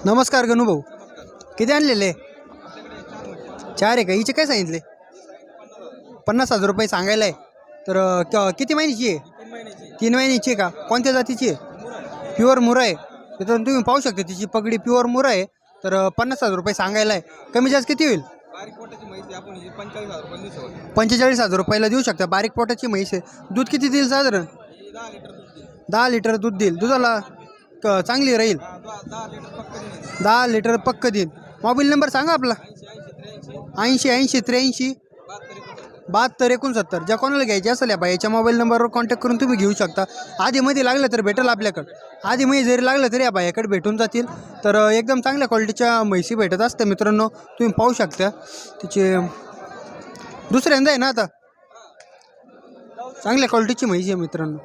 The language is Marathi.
नमस्कार गणू भाऊ, किती आणलेले? 4 आहे का? हिचे काय सांगितले? 50,000 रुपये सांगायला आहे. तर किती महिन्याची आहे? 3 महिन्याची आहे का? कोणत्या जातीची आहे? प्युअर मुरा आहे. तर तुम्ही पाहू शकता तिची पगडी प्युअर मुरा आहे. तर 50,000 रुपये सांगायला आहे. कमी जास्त किती होईल? 45,000 रुपयाला देऊ शकता. बारीक पोटाची म्हैस आहे. दूध किती देईल साधारण? 10 लिटर दूध देईल. दुधाला चांगली राहील. 10 लिटर पक्क देईल. मोबाईल नंबर सांगा आपला. 80 80 83 72 69. ज्या कोणाला घ्यायचे असेल या बाईच्या मोबाईल नंबरवर कॉन्टॅक्ट करून तुम्ही घेऊ शकता. आधीमध्ये लागलं तर भेटेल आपल्याकडं. आधीमध्ये जरी लागलं तरी या बाईकडे भेटून जातील. तर एकदम चांगल्या क्वालिटीच्या म्हैसी भेटत असते मित्रांनो, तुम्ही पाहू शकता. तिचे दुसऱ्यांदा आहे ना आता, चांगल्या क्वालिटीची म्हैसी आहे मित्रांनो.